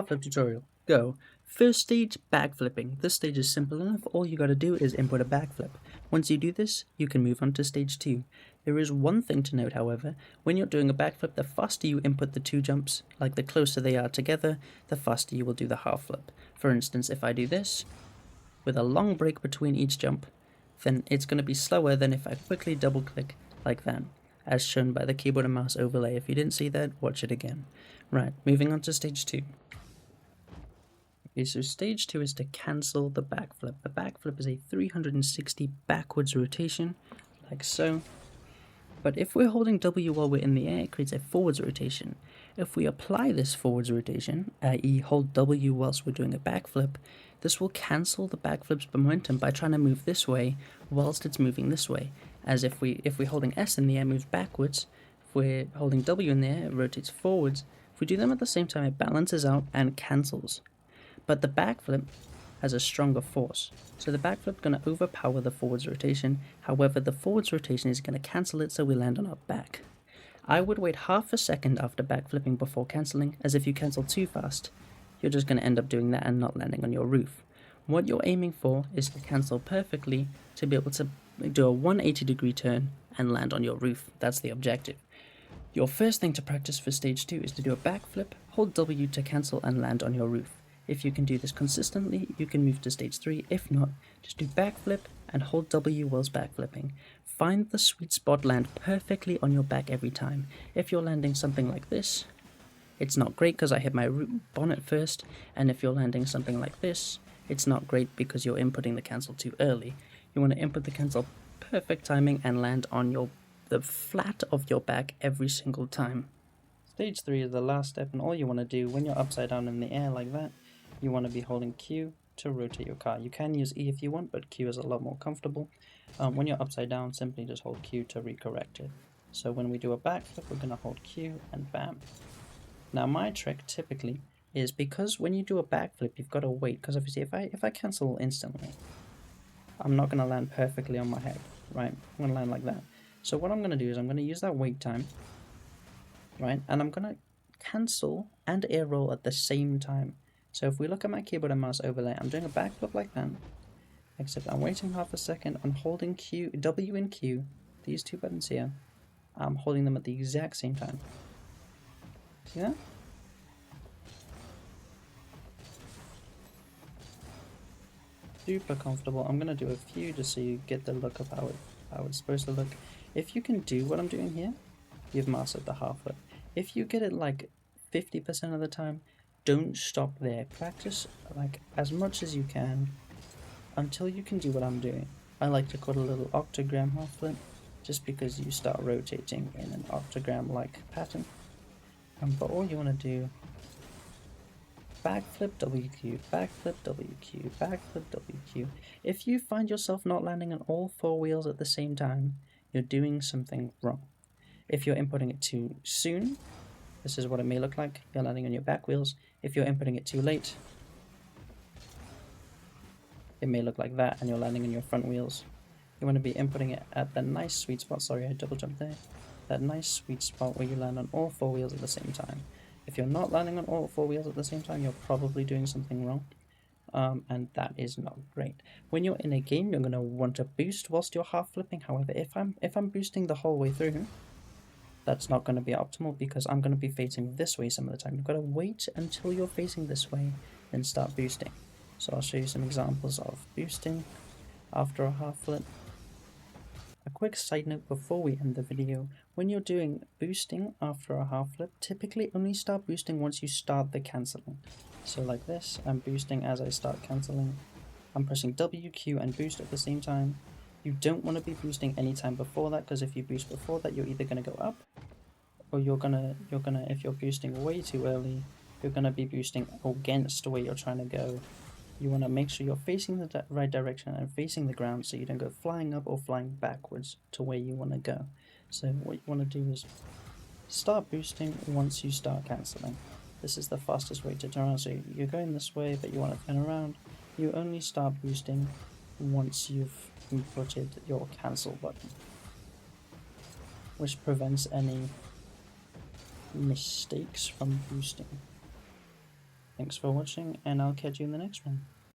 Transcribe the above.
Flip tutorial. Go. First stage, backflipping. This stage is simple enough. All you gotta do is input a backflip. Once you do this, you can move on to stage 2. There is one thing to note, however. When you're doing a backflip, the faster you input the two jumps, like the closer they are together, the faster you will do the half flip. For instance, if I do this, with a long break between each jump, then it's going to be slower than if I quickly double click like that, as shown by the keyboard and mouse overlay. If you didn't see that, watch it again. Right, moving on to stage 2. Okay, so stage 2 is to cancel the backflip. The backflip is a 360 backwards rotation, like so. But if we're holding W while we're in the air, it creates a forwards rotation. If we apply this forwards rotation, i.e. hold W whilst we're doing a backflip, this will cancel the backflip's momentum by trying to move this way whilst it's moving this way. As if we're holding S in the air, it moves backwards. If we're holding W in the air, it rotates forwards. If we do them at the same time, it balances out and cancels. But the backflip has a stronger force. So the backflip is going to overpower the forwards rotation. However, the forwards rotation is going to cancel it, so we land on our back. I would wait half a second after backflipping before cancelling, as if you cancel too fast, you're just going to end up doing that and not landing on your roof. What you're aiming for is to cancel perfectly to be able to do a 180-degree turn and land on your roof. That's the objective. Your first thing to practice for stage 2 is to do a backflip, hold W to cancel and land on your roof. If you can do this consistently, you can move to stage 3. If not, just do backflip and hold W whilst backflipping. Find the sweet spot, land perfectly on your back every time. If you're landing something like this, it's not great because I hit my bonnet first, and if you're landing something like this, it's not great because you're inputting the cancel too early. You want to input the cancel perfect timing and land on the flat of your back every single time. Stage 3 is the last step, and all you want to do when you're upside down in the air like that, you want to be holding Q to rotate your car. You can use E if you want, but Q is a lot more comfortable. When you're upside down, simply just hold Q to recorrect it. So when we do a backflip, we're going to hold Q and bam. Now my trick typically is, because when you do a backflip, you've got to wait, because obviously if I cancel instantly, I'm not going to land perfectly on my head, right? I'm going to land like that. So what I'm going to do is I'm going to use that wait time, right? And I'm going to cancel and air roll at the same time. So if we look at my keyboard and mouse overlay, I'm doing a backflip like that, except I'm waiting half a second, I'm holding Q, W and Q, these two buttons here, I'm holding them at the exact same time. See that? Super comfortable. I'm going to do a few just so you get the look of how it's supposed to look. If you can do what I'm doing here, you've mastered the half flip. If you get it like 50% of the time, don't stop there. Practice like as much as you can until you can do what I'm doing. I like to call it a little octagram half flip, just because you start rotating in an octagram-like pattern. But all you want to do, backflip WQ, backflip WQ, backflip WQ. If you find yourself not landing on all 4 wheels at the same time, you're doing something wrong. If you're inputting it too soon, this is what it may look like. You're landing on your back wheels. If you're inputting it too late, it may look like that and you're landing on your front wheels. You want to be inputting it at the nice sweet spot. Sorry, I double jumped there. That nice sweet spot where you land on all 4 wheels at the same time. If you're not landing on all 4 wheels at the same time, you're probably doing something wrong. And that is not great. When you're in a game, you're going to want to boost whilst you're half flipping. However, if I'm boosting the whole way through, that's not going to be optimal, because I'm going to be facing this way some of the time. You've got to wait until you're facing this way, then start boosting. So I'll show you some examples of boosting after a half flip. A quick side note before we end the video: when you're doing boosting after a half flip, typically only start boosting once you start the cancelling. So like this, I'm boosting as I start cancelling. I'm pressing W, Q and boost at the same time. You don't want to be boosting anytime before that, because if you boost before that, you're either going to go up, or you're gonna if you're boosting way too early, you're gonna be boosting against where you're trying to go. You want to make sure you're facing the right direction and facing the ground, so you don't go flying up or flying backwards to where you want to go. So what you want to do is start boosting once you start cancelling. This is the fastest way to turn around. So you're going this way, but you want to turn around. You only start boosting once you've inputted your cancel button, which prevents any mistakes from boosting. Thanks for watching, and I'll catch you in the next one.